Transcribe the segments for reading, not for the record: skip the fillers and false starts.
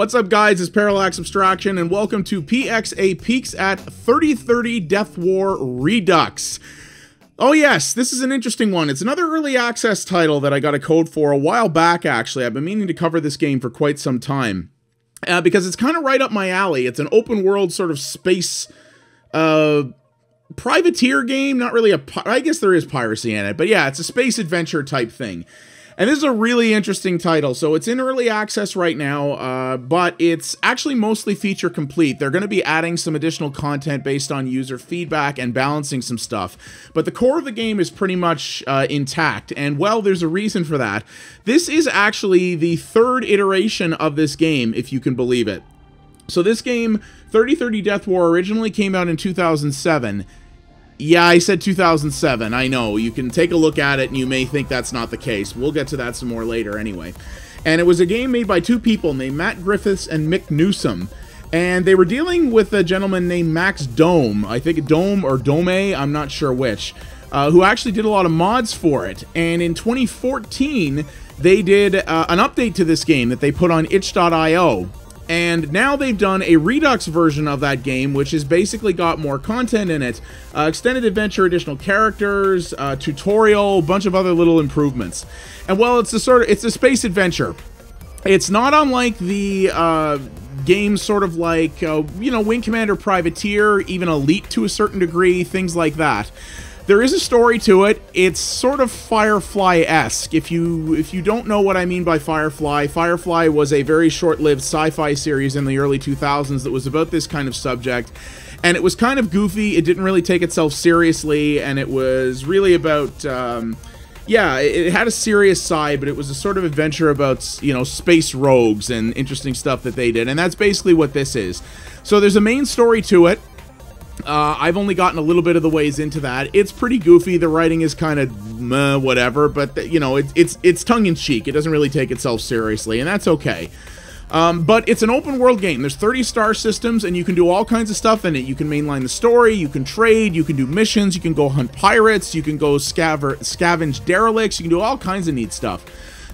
What's up, guys? It's Parallax Abstraction, and welcome to PXA Peeks at 3030 Deathwar Redux. Oh yes, this is an interesting one. It's another early access title that I got a code for a while back, actually. I've been meaning to cover this game for quite some time. Because it's kind of right up my alley. It's an open world sort of space privateer game. Not really I guess there is piracy in it, but yeah, it's a space adventure type thing. And this is a really interesting title. So it's in early access right now, but it's actually mostly feature complete. They're going to be adding some additional content based on user feedback and balancing some stuff. But the core of the game is pretty much intact. And well, there's a reason for that. This is actually the third iteration of this game, if you can believe it. So this game, 3030 Deathwar, originally came out in 2007. Yeah, I said 2007, I know. You can take a look at it and you may think that's not the case. We'll get to that some more later anyway. And it was a game made by two people named Matt Griffiths and Mick Newsom. And they were dealing with a gentleman named Max Dome. I think Dome or Dome, I'm not sure which. Who actually did a lot of mods for it. And in 2014, they did an update to this game that they put on itch.io. And now they've done a Redux version of that game, which has basically got more content in it. Extended adventure, additional characters, tutorial, a bunch of other little improvements. And well, it's a space adventure. It's not unlike the games sort of like, you know, Wing Commander Privateer, even Elite to a certain degree, things like that. There is a story to it. It's sort of Firefly-esque. If you don't know what I mean by Firefly, Firefly was a very short-lived sci-fi series in the early 2000s that was about this kind of subject. And it was kind of goofy. It didn't really take itself seriously, and it was really about... yeah, it had a serious side, but it was a sort of adventure about, you know, space rogues and interesting stuff that they did. And that's basically what this is. So there's a main story to it. I've only gotten a little bit of the ways into that. It's pretty goofy. The writing is kind of whatever, but you know, it's tongue-in-cheek. It doesn't really take itself seriously, and that's okay. But it's an open world game. There's 30 star systems, and you can do all kinds of stuff in it. You can mainline the story, you can trade, you can do missions, you can go hunt pirates, you can go scavenge derelicts, you can do all kinds of neat stuff.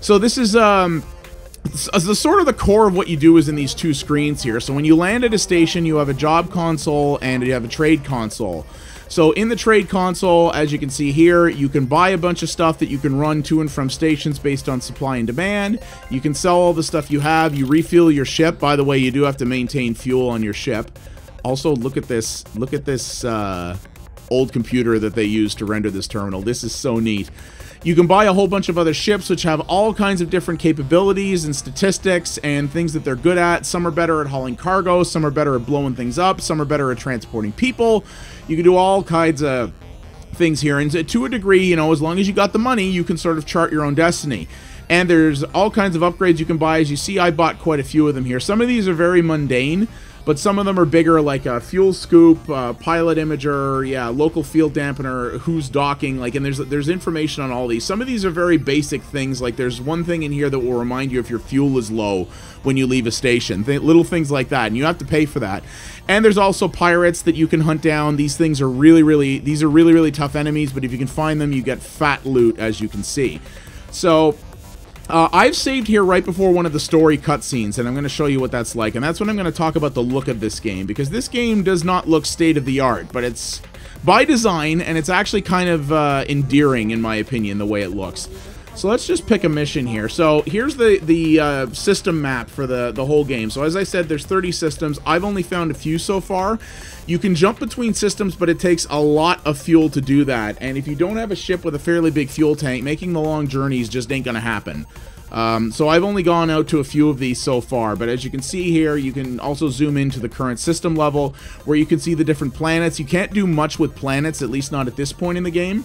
So this is the sort of the core of what you do is in these two screens here. So when you land at a station, you have a job console and you have a trade console. So in the trade console, as you can see here, you can buy a bunch of stuff that you can run to and from stations based on supply and demand. You can sell all the stuff you have. You refuel your ship. By the way, you do have to maintain fuel on your ship. Also, look at this old computer that they used to render this terminal. This is so neat. You can buy a whole bunch of other ships which have all kinds of different capabilities and statistics and things that they're good at. Some are better at hauling cargo, some are better at blowing things up, some are better at transporting people. You can do all kinds of things here, and to a degree, you know, as long as you got the money, you can sort of chart your own destiny. And there's all kinds of upgrades you can buy. As you see, I bought quite a few of them here. Some of these are very mundane, but some of them are bigger, like a fuel scoop, pilot imager, yeah, local field dampener, who's docking, like, and there's information on all these. Some of these are very basic things, like there's one thing in here that will remind you if your fuel is low when you leave a station, little things like that, and you have to pay for that. And there's also pirates that you can hunt down. These things are really tough enemies, but if you can find them, you get fat loot, as you can see. So I've saved here right before one of the story cutscenes, and I'm going to show you what that's like. And that's when I'm going to talk about the look of this game, because this game does not look state-of-the-art, but it's by design, and it's actually kind of endearing, in my opinion, the way it looks. So let's just pick a mission here. So here's the system map for the whole game. So as I said, there's 30 systems. I've only found a few so far. You can jump between systems, but it takes a lot of fuel to do that. And if you don't have a ship with a fairly big fuel tank, making the long journeys just ain't gonna happen. So I've only gone out to a few of these so far, but as you can see here, you can also zoom into the current system level, where you can see the different planets. You can't do much with planets, at least not at this point in the game.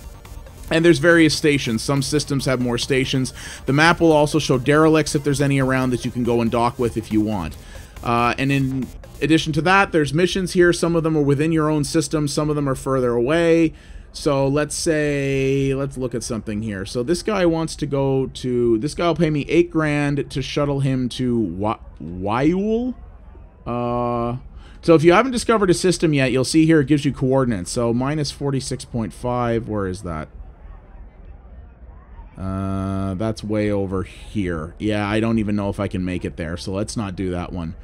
And there's various stations. Some systems have more stations. The map will also show derelicts if there's any around that you can go and dock with if you want. And in addition to that, there's missions here. Some of them are within your own system. Some of them are further away. So let's look at something here. So this guy wants to go to... This guy will pay me 8 grand to shuttle him to Waiul. So if you haven't discovered a system yet, you'll see here it gives you coordinates. So minus 46.5. Where is that? That's way over here. Yeah, I don't even know if I can make it there, so let's not do that one.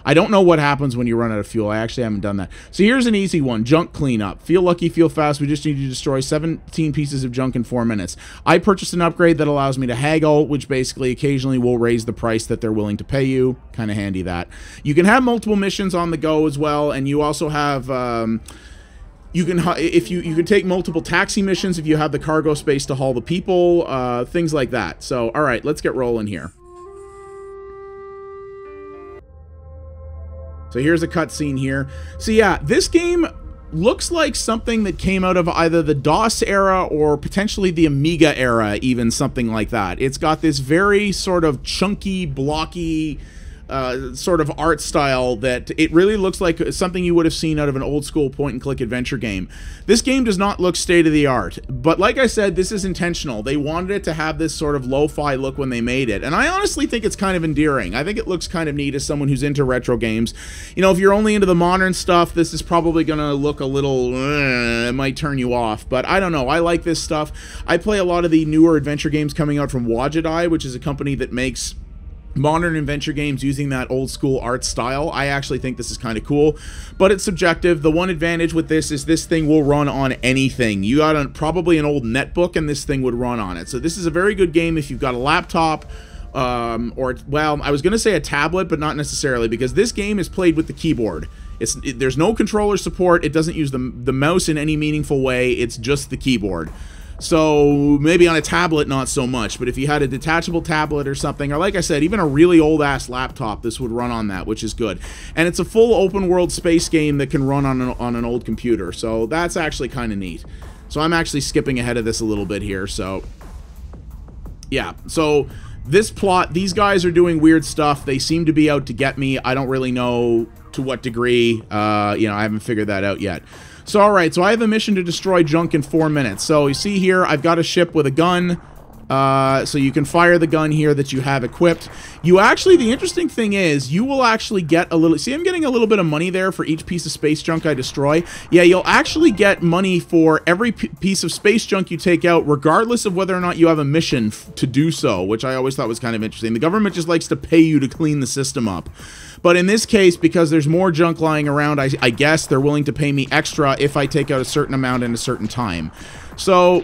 I don't know what happens when you run out of fuel. I actually haven't done that. So here's an easy one. Junk cleanup. Feel lucky, feel fast. We just need to destroy 17 pieces of junk in 4 minutes. I purchased an upgrade that allows me to haggle, which basically occasionally will raise the price that they're willing to pay you. Kind of handy that. You can have multiple missions on the go as well, and you also have... you can take multiple taxi missions if you have the cargo space to haul the people, things like that. So, all right, let's get rolling here. So here's a cutscene here. So yeah, this game looks like something that came out of either the DOS era or potentially the Amiga era, even something like that. It's got this very sort of chunky, blocky sort of art style that it really looks like something you would have seen out of an old school point-and-click adventure game. This game does not look state-of-the-art, but like I said, this is intentional. They wanted it to have this sort of lo-fi look when they made it, and I honestly think it's kind of endearing. I think it looks kind of neat as someone who's into retro games. You know, if you're only into the modern stuff, this is probably going to look a little, it might turn you off, but I don't know. I like this stuff. I play a lot of the newer adventure games coming out from Wajidai, which is a company that makes modern adventure games using that old school art style. I actually think this is kind of cool, but it's subjective. The one advantage with this is this thing will run on anything. You got probably an old netbook and this thing would run on it. So this is a very good game if you've got a laptop, or, well, I was going to say a tablet, but not necessarily, because this game is played with the keyboard. There's no controller support. It doesn't use the mouse in any meaningful way. It's just the keyboard. So maybe on a tablet, not so much, but if you had a detachable tablet or something, or like I said, even a really old-ass laptop, this would run on that, which is good. And it's a full open-world space game that can run on an old computer, so that's actually kind of neat. So I'm actually skipping ahead of this a little bit here, so... yeah, so this plot, these guys are doing weird stuff. They seem to be out to get me. I don't really know to what degree. You know, I haven't figured that out yet. So, alright, so I have a mission to destroy junk in 4 minutes. So, you see here, I've got a ship with a gun. So you can fire the gun here that you have equipped. You actually, the interesting thing is, you will actually get a little... see, I'm getting a little bit of money there for each piece of space junk I destroy. Yeah, you'll actually get money for every piece of space junk you take out, regardless of whether or not you have a mission to do so, which I always thought was kind of interesting. The government just likes to pay you to clean the system up. But in this case, because there's more junk lying around, I guess they're willing to pay me extra if I take out a certain amount in a certain time. So...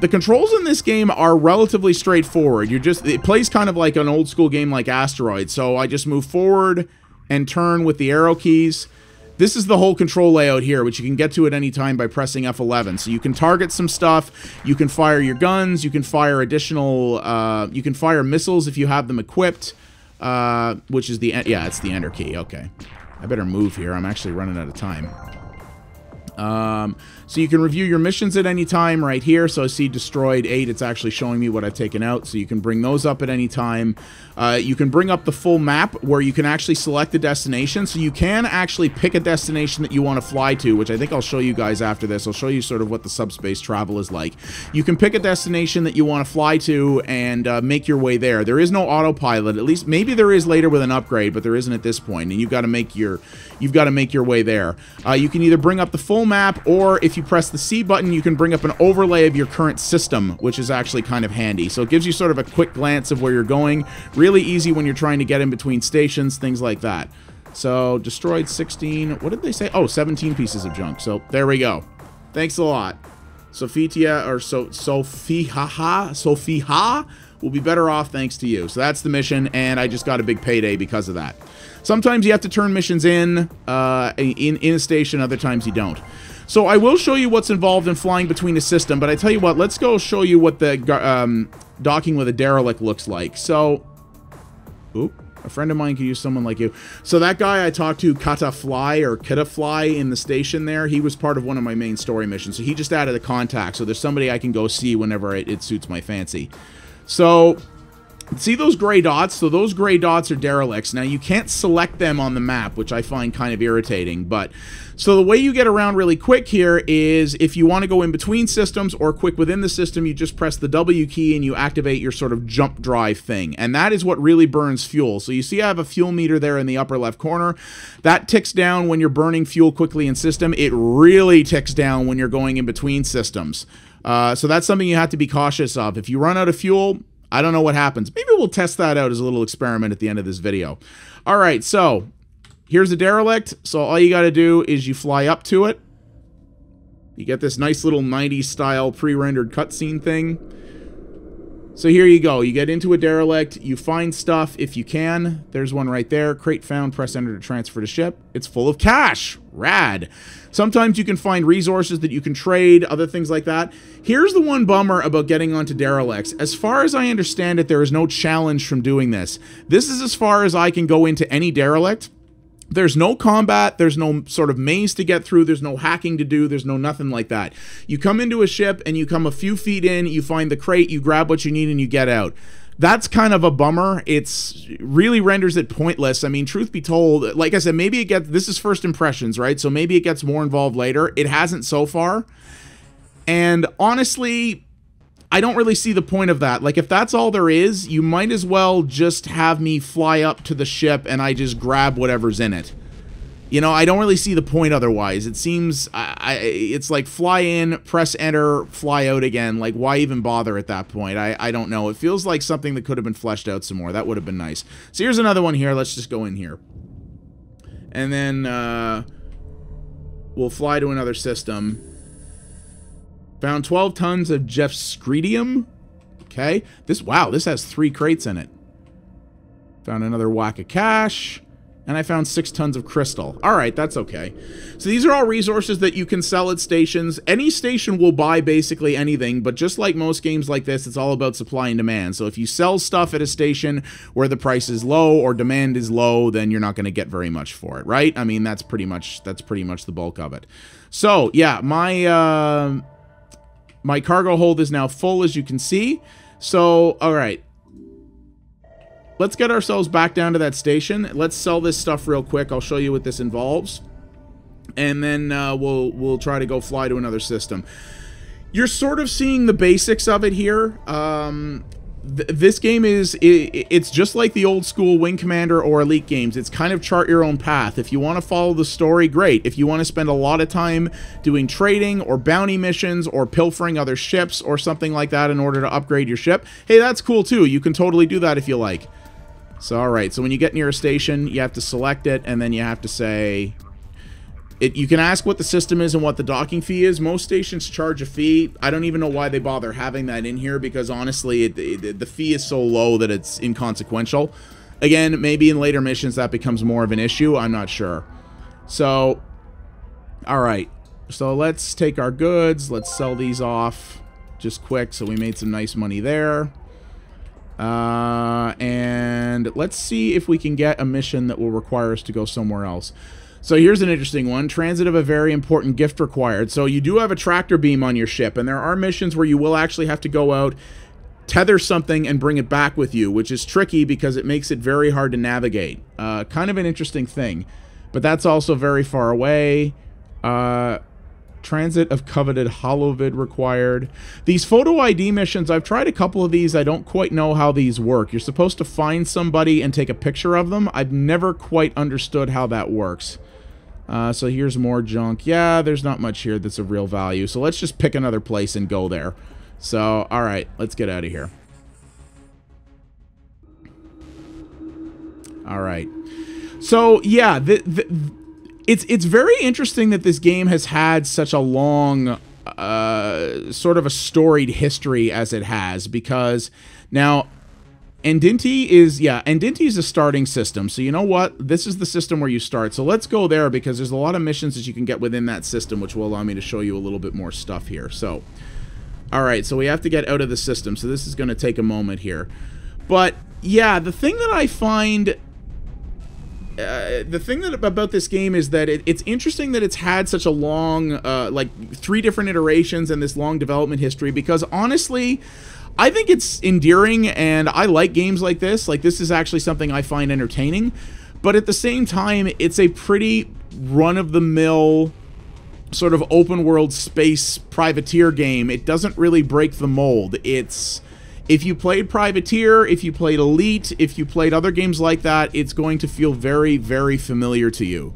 the controls in this game are relatively straightforward. It plays kind of like an old school game like Asteroid. So I just move forward and turn with the arrow keys. This is the whole control layout here, which you can get to at any time by pressing F11. So you can target some stuff, you can fire your guns, you can fire additional, you can fire missiles if you have them equipped, which is the, yeah, it's the enter key, okay. I better move here, I'm actually running out of time. So you can review your missions at any time right here. So I see destroyed 8. It's actually showing me what I've taken out. So you can bring those up at any time. You can bring up the full map where you can actually select a destination. So you can actually pick a destination that you want to fly to, which I think I'll show you guys after this. I'll show you sort of what the subspace travel is like. You can pick a destination that you want to fly to and make your way there. There is no autopilot. At least maybe there is later with an upgrade, but there isn't at this point. And you've got to make your way there. You can either bring up the full map, or if you press the C button, you can bring up an overlay of your current system, which is actually kind of handy. So it gives you sort of a quick glance of where you're going. Really easy when you're trying to get in between stations, things like that. So, destroyed 16. What did they say? Oh, 17 pieces of junk. So, there we go. Thanks a lot. Sophia, or Sophia will be better off thanks to you. So, that's the mission, and I just got a big payday because of that. Sometimes you have to turn missions in a station, other times you don't. So I will show you what's involved in flying between a system, but I tell you what, let's go show you what the docking with a derelict looks like. So, oop, a friend of mine could use someone like you. So that guy I talked to, Kata Fly in the station there, he was part of one of my main story missions. So he just added a contact, so there's somebody I can go see whenever it suits my fancy. So... see those gray dots? So those gray dots are derelicts. Now, you can't select them on the map, which I find kind of irritating. But so the way you get around really quick here is if you want to go in between systems or quick within the system, you just press the W key and you activate your sort of jump drive thing. And that is what really burns fuel. So you see I have a fuel meter there in the upper left corner. That ticks down when you're burning fuel quickly in system. It really ticks down when you're going in between systems. So that's something you have to be cautious of. If you run out of fuel... I don't know what happens. Maybe we'll test that out as a little experiment at the end of this video. All right, so here's a derelict. So all you got to do is you fly up to it. You get this nice little 90s style pre-rendered cutscene thing. So here you go. You get into a derelict. You find stuff if you can. There's one right there. Crate found. Press enter to transfer to ship. It's full of cash. Rad. Sometimes you can find resources that you can trade, other things like that. Here's the one bummer about getting onto derelicts. As far as I understand it, there is no challenge from doing this. This is as far as I can go into any derelict. There's no combat, there's no sort of maze to get through, there's no hacking to do, there's no nothing like that. You come into a ship and you come a few feet in, you find the crate, you grab what you need and you get out. That's kind of a bummer. It's really renders it pointless. I mean, truth be told, like I said, maybe it gets, this is first impressions, right? So maybe it gets more involved later. It hasn't so far. And honestly, I don't really see the point of that. Like, if that's all there is, you might as well just have me fly up to the ship and I just grab whatever's in it. You know, I don't really see the point otherwise. It seems, it's like fly in, press enter, fly out again. Like, why even bother at that point? I don't know. It feels like something that could have been fleshed out some more. That would have been nice. So here's another one here. Let's just go in here. And then we'll fly to another system. Found 12 tons of Jeffscridium. Okay. Wow, this has 3 crates in it. Found another whack of cash. And I found 6 tons of crystal. All right, that's okay. So these are all resources that you can sell at stations. Any station will buy basically anything, but just like most games like this, it's all about supply and demand. So if you sell stuff at a station where the price is low or demand is low, then you're not going to get very much for it, right? I mean, that's pretty much the bulk of it. So, yeah, my cargo hold is now full, as you can see. So, all right. Let's get ourselves back down to that station. Let's sell this stuff real quick. I'll show you what this involves. And then we'll try to go fly to another system. You're sort of seeing the basics of it here. This game it's just like the old school Wing Commander or Elite games. It's kind of chart your own path. If you want to follow the story, great. If you want to spend a lot of time doing trading or bounty missions or pilfering other ships or something like that in order to upgrade your ship, hey, that's cool too. You can totally do that if you like. So, all right. So when you get near a station, you have to select it, and then you have to say... You can ask what the system is and what the docking fee is. Most stations charge a fee. I don't even know why they bother having that in here, because honestly, the fee is so low that it's inconsequential. Again, maybe in later missions that becomes more of an issue. I'm not sure. So, all right. So let's take our goods. Let's sell these off just quick. So we made some nice money there. And let's see if we can get a mission that will require us to go somewhere else. So here's an interesting one. Transit of a very important gift required. So you do have a tractor beam on your ship, and there are missions where you will actually have to go out, tether something, and bring it back with you, which is tricky because it makes it very hard to navigate. Kind of an interesting thing, but that's also very far away. Transit of coveted holovid required. These photo ID missions, I've tried a couple of these. I don't quite know how these work. You're supposed to find somebody and take a picture of them. I've never quite understood how that works. So here's more junk. Yeah, there's not much here that's of real value. So let's just pick another place and go there. So, all right, let's get out of here. All right. So, yeah, it's very interesting that this game has had such a long, sort of a storied history as it has, because now... Andinti is a starting system. So you know what? This is the system where you start. So let's go there because there's a lot of missions that you can get within that system, which will allow me to show you a little bit more stuff here. So, all right. So we have to get out of the system. So this is going to take a moment here. But yeah, the thing that I find... about this game is that it's interesting that it's had such a long, like 3 different iterations and this long development history, because honestly... I think it's endearing, and I like games like this. Like, this is actually something I find entertaining. But at the same time, it's a pretty run-of-the-mill sort of open-world space privateer game. It doesn't really break the mold. It's... If you played Privateer, if you played Elite, if you played other games like that, it's going to feel very, very familiar to you.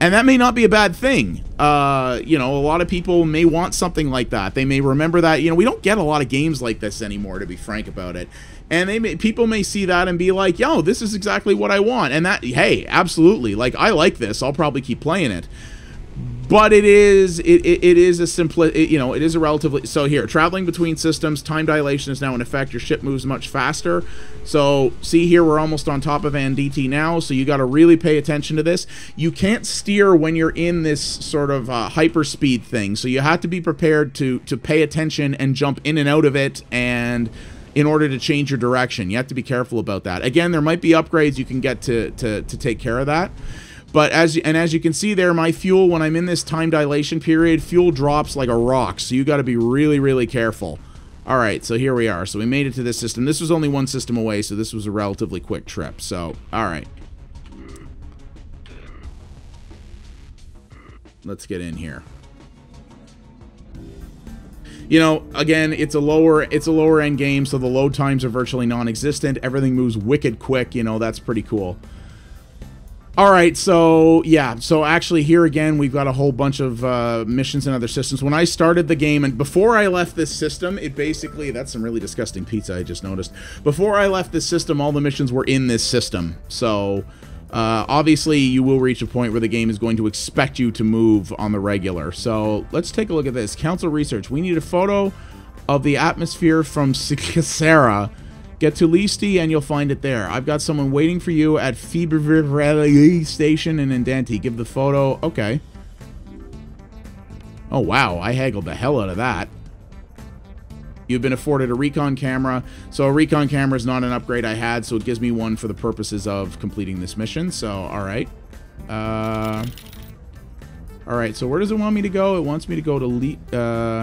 And that may not be a bad thing. You know, a lot of people may want something like that. They may remember that. You know, we don't get a lot of games like this anymore, to be frank about it. And people may see that and be like, yo, this is exactly what I want. And that, hey, absolutely. Like, I like this. I'll probably keep playing it. But it is a simple, you know, it is a relatively, so here, traveling between systems, time dilation is now in effect, your ship moves much faster. So, see here, we're almost on top of Anditi now, so you got to really pay attention to this. You can't steer when you're in this sort of hyperspeed thing, so you have to be prepared to pay attention and jump in and out of it, and in order to change your direction. You have to be careful about that. Again, there might be upgrades you can get to take care of that. But as you can see there, my fuel, when I'm in this time dilation period, fuel drops like a rock. So you got to be really, really careful. All right, so here we are. So we made it to this system. This was only one system away, so this was a relatively quick trip. So, all right. Let's get in here. You know, again, it's a lower end game, so the load times are virtually non-existent. Everything moves wicked quick. You know, that's pretty cool. All right, so yeah, so actually here again, we've got a whole bunch of missions and other systems. When I started the game, and before I left this system, it basically, that's some really disgusting pizza I just noticed. Before I left this system, all the missions were in this system. So obviously you will reach a point where the game is going to expect you to move on the regular. So let's take a look at this. Council research. We need a photo of the atmosphere from Sikasera. Get to Listi and you'll find it there. I've got someone waiting for you at Fiberville Station in Andenti. Give the photo. Okay. Oh, wow. I haggled the hell out of that. You've been afforded a recon camera. So a recon camera is not an upgrade I had, so it gives me one for the purposes of completing this mission. So, all right. All right, so where does it want me to go? It wants me to go to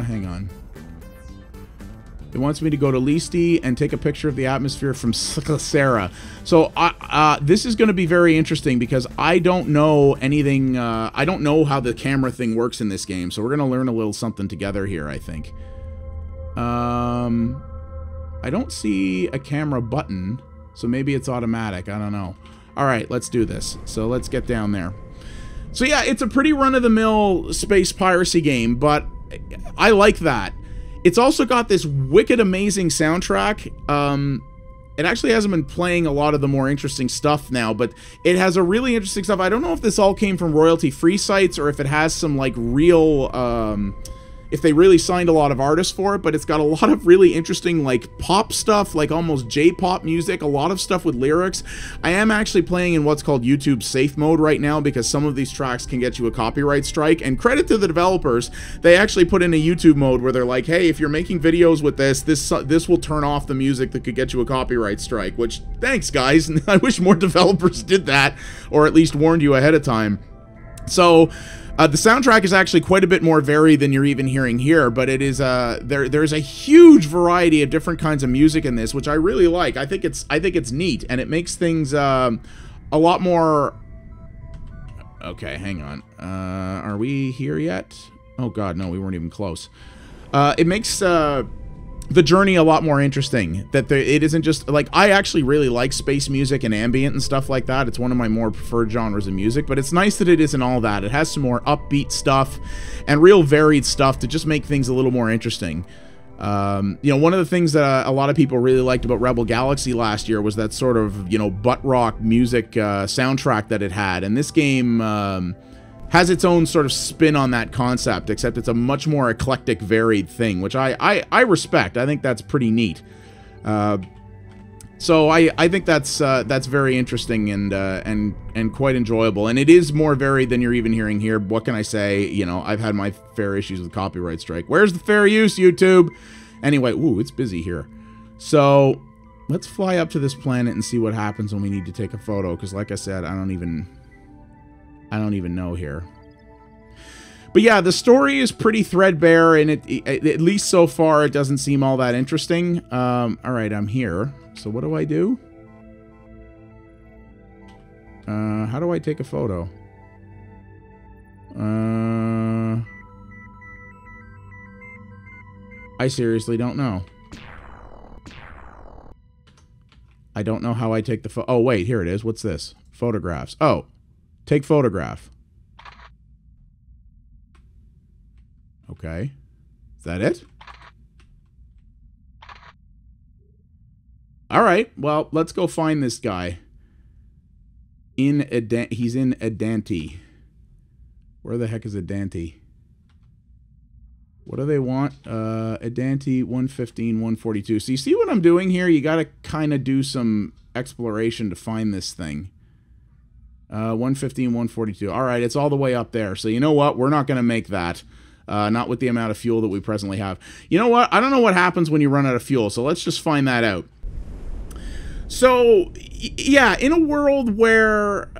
hang on. It wants me to go to Listi and take a picture of the atmosphere from Sikasera. So this is going to be very interesting because I don't know anything. I don't know how the camera thing works in this game. So we're going to learn a little something together here, I think. I don't see a camera button, so maybe it's automatic. I don't know. All right, let's do this. So let's get down there. So yeah, it's a pretty run-of-the-mill space piracy game, but I like that. It's also got this wicked amazing soundtrack. It actually hasn't been playing a lot of the more interesting stuff now, but it has a really interesting stuff. I don't know if this all came from royalty-free sites or if it has some, like, real, if they really signed a lot of artists for it, but it's got a lot of really interesting, like, pop stuff, like almost J-pop music, a lot of stuff with lyrics. I am actually playing in what's called YouTube safe mode right now because some of these tracks can get you a copyright strike, and credit to the developers, they actually put in a YouTube mode where they're like, hey, if you're making videos with this will turn off the music that could get you a copyright strike, which, thanks, guys. I wish more developers did that, or at least warned you ahead of time. So, the soundtrack is actually quite a bit more varied than you're even hearing here, but it is there's a huge variety of different kinds of music in this, which I really like. I think it's neat, and it makes things a lot more. Okay, hang on. Are we here yet? Oh God, no, we weren't even close. It makes the journey a lot more interesting. That it isn't just like, I actually really like space music and ambient and stuff like that. It's one of my more preferred genres of music, but it's nice that it isn't all that. It has some more upbeat stuff and real varied stuff to just make things a little more interesting. You know, one of the things that a lot of people really liked about Rebel Galaxy last year was that sort of, you know, butt rock music soundtrack that it had, and this game has its own sort of spin on that concept, except it's a much more eclectic, varied thing, which I respect. I think that's pretty neat. So I think that's very interesting and quite enjoyable, and it is more varied than you're even hearing here. What can I say? You know, I've had my fair issues with copyright strike. Where's the fair use, YouTube? Anyway, ooh, it's busy here. So let's fly up to this planet and see what happens when we need to take a photo, because like I said, I don't even know here. But yeah, the story is pretty threadbare, and at least so far, it doesn't seem all that interesting. All right, I'm here. So what do I do? How do I take a photo? I seriously don't know. I don't know how I take the photo. Oh, wait, here it is. What's this? Photographs. Oh, take photograph. Okay. Is that it? All right. Well, let's go find this guy. He's in Adante. Where the heck is Adante? What do they want? Adante 115, 142. So you see what I'm doing here? You got to kind of do some exploration to find this thing. 115, 142. All right, it's all the way up there. So you know what? We're not going to make that. Not with the amount of fuel that we presently have. You know what? I don't know what happens when you run out of fuel, so let's just find that out. So, yeah, in a world where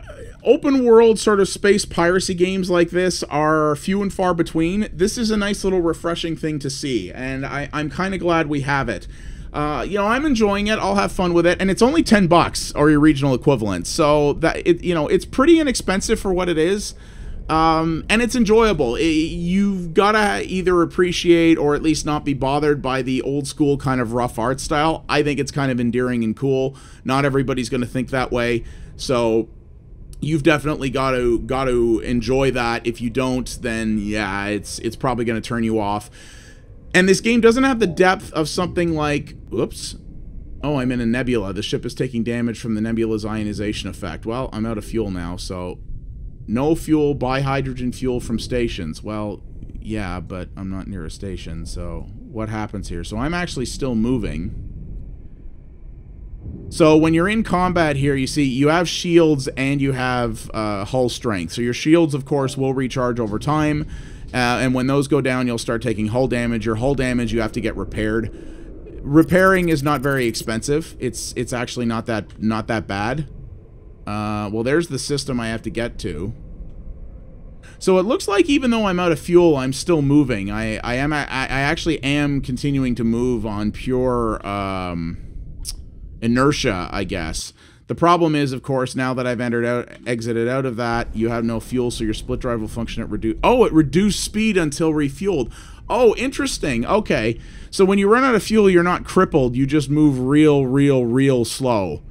open world sort of space piracy games like this are few and far between, this is a nice little refreshing thing to see, and I'm kind of glad we have it. You know, I'm enjoying it. I'll have fun with it, and it's only $10 or your regional equivalent, so that you know, it's pretty inexpensive for what it is. And it's enjoyable. You've got to either appreciate or at least not be bothered by the old school kind of rough art style. I think it's kind of endearing and cool. Not everybody's going to think that way. So you've definitely got to enjoy that. If you don't, then yeah, it's probably going to turn you off. And this game doesn't have the depth of something like, oops. Oh, I'm in a nebula. The ship is taking damage from the nebula's ionization effect. Well, I'm out of fuel now, so no fuel, buy hydrogen fuel from stations. Well, yeah, but I'm not near a station, so what happens here? So I'm actually still moving. So when you're in combat here, you see you have shields and you have hull strength. So your shields, of course, will recharge over time, and when those go down, you'll start taking hull damage. Your hull damage, you have to get repaired. Repairing is not very expensive. It's actually not that bad. Well, there's the system I have to get to. So it looks like even though I'm out of fuel, I'm still moving. I actually am continuing to move on pure inertia, I guess. The problem is, of course, now that I've exited out of that, you have no fuel, so your split drive will function at reduced. Oh, it reduced speed until refueled. Oh, interesting. Okay, so when you run out of fuel, you're not crippled. You just move real slow.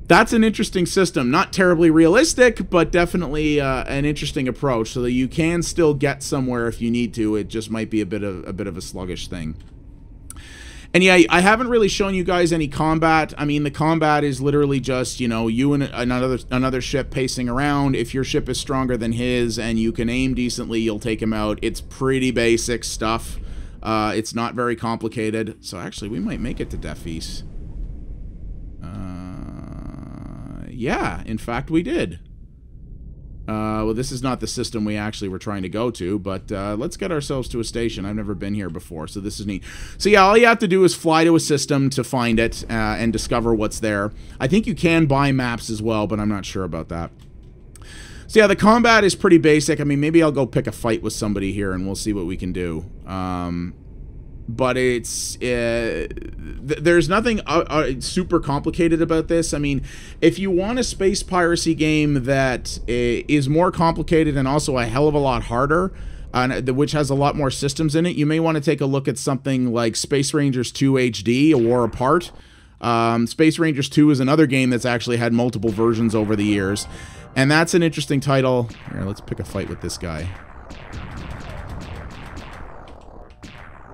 That's an interesting system. Not terribly realistic, but definitely an interesting approach, so that you can still get somewhere if you need to. It just might be a bit of a sluggish thing. And yeah, I haven't really shown you guys any combat. I mean, the combat is literally just, you know, you and another ship pacing around. If your ship is stronger than his and you can aim decently, you'll take him out. It's pretty basic stuff. It's not very complicated. So actually, we might make it to Deathwar. Yeah, in fact, we did. Well, this is not the system we actually were trying to go to, but let's get ourselves to a station. I've never been here before, so this is neat. So yeah, all you have to do is fly to a system to find it and discover what's there. I think you can buy maps as well, but I'm not sure about that. So yeah, the combat is pretty basic. I mean, maybe I'll go pick a fight with somebody here, and we'll see what we can do. But it's there's nothing super complicated about this. I mean, if you want a space piracy game that is more complicated and also a hell of a lot harder, which has a lot more systems in it, you may want to take a look at something like Space Rangers 2 HD, A War Apart. Space Rangers 2 is another game that's actually had multiple versions over the years, and that's an interesting title. Here, let's pick a fight with this guy.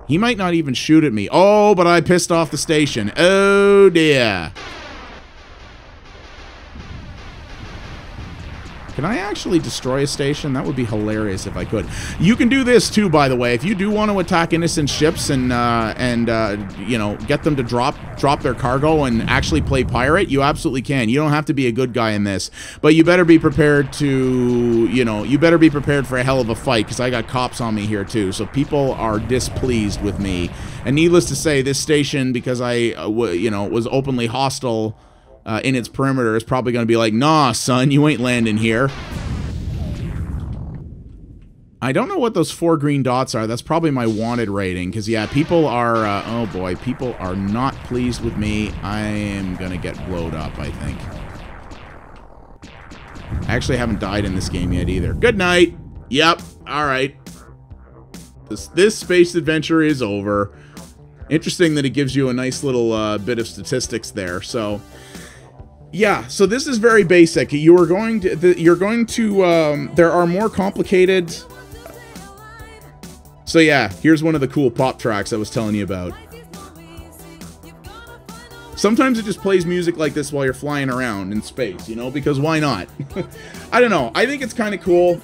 He might not even shoot at me. Oh, but I pissed off the station. Oh, dear. Can I actually destroy a station? That would be hilarious if I could. You can do this, too, by the way. If you do want to attack innocent ships and you know, get them to drop their cargo and actually play pirate, you absolutely can. You don't have to be a good guy in this. But you better be prepared to, you know, you better be prepared for a hell of a fight, because I got cops on me here, too. So people are displeased with me. And needless to say, this station, because I, you know, was openly hostile in its perimeter, is probably going to be like, nah, son, you ain't landing here. I don't know what those 4 green dots are. That's probably my wanted rating, because, yeah, people are, oh boy, people are not pleased with me. I am going to get blowed up, I think. I actually haven't died in this game yet, either. Good night. Yep, alright. This space adventure is over. Interesting that it gives you a nice little bit of statistics there, so... Yeah, so this is very basic. You are going to, there are more complicated So yeah, here's one of the cool pop tracks I was telling you about. Sometimes it just plays music like this while you're flying around in space, you know, because why not? I don't know. I think it's kind of cool.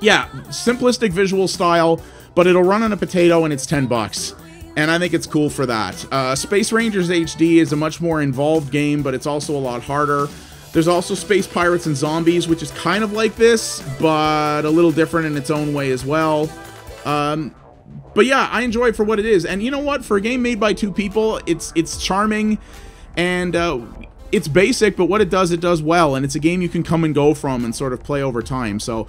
Yeah, simplistic visual style, but it'll run on a potato and it's 10 bucks. And I think it's cool for that. Space Rangers HD is a much more involved game, but it's also a lot harder. There's also Space Pirates and Zombies, which is kind of like this, but a little different in its own way as well. But yeah, I enjoy it for what it is. And you know what? For a game made by 2 people, it's charming, and it's basic, but what it does well. And it's a game you can come and go from and sort of play over time. So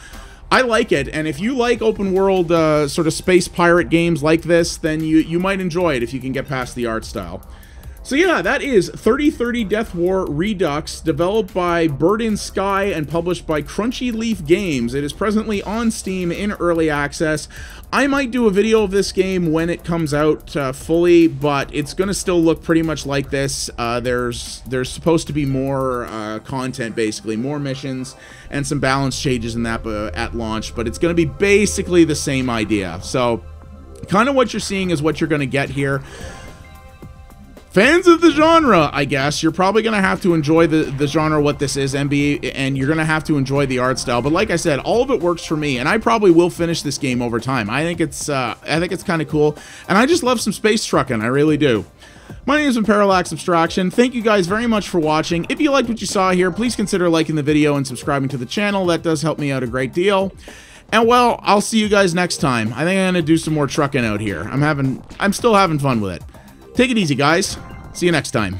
I like it. And if you like open world sort of space pirate games like this, then you might enjoy it if you can get past the art style. So yeah, that is 3030 Deathwar Redux, developed by Bird in Sky and published by Crunchy Leaf Games. It is presently on Steam in early access. I might do a video of this game when it comes out fully, but it's going to still look pretty much like this. There's supposed to be more content, basically, more missions and some balance changes in that at launch, but it's going to be basically the same idea. So kind of what you're seeing is what you're going to get here. Fans of the genre, I guess, you're probably going to have to enjoy the genre, what this is, and you're going to have to enjoy the art style. But like I said, all of it works for me, and I probably will finish this game over time. I think it's kind of cool, and I just love some space trucking. I really do. My name is Parallax Abstraction. Thank you guys very much for watching. If you liked what you saw here, please consider liking the video and subscribing to the channel. That does help me out a great deal. And well, I'll see you guys next time. I think I'm going to do some more trucking out here. I'm still having fun with it. Take it easy, guys. See you next time.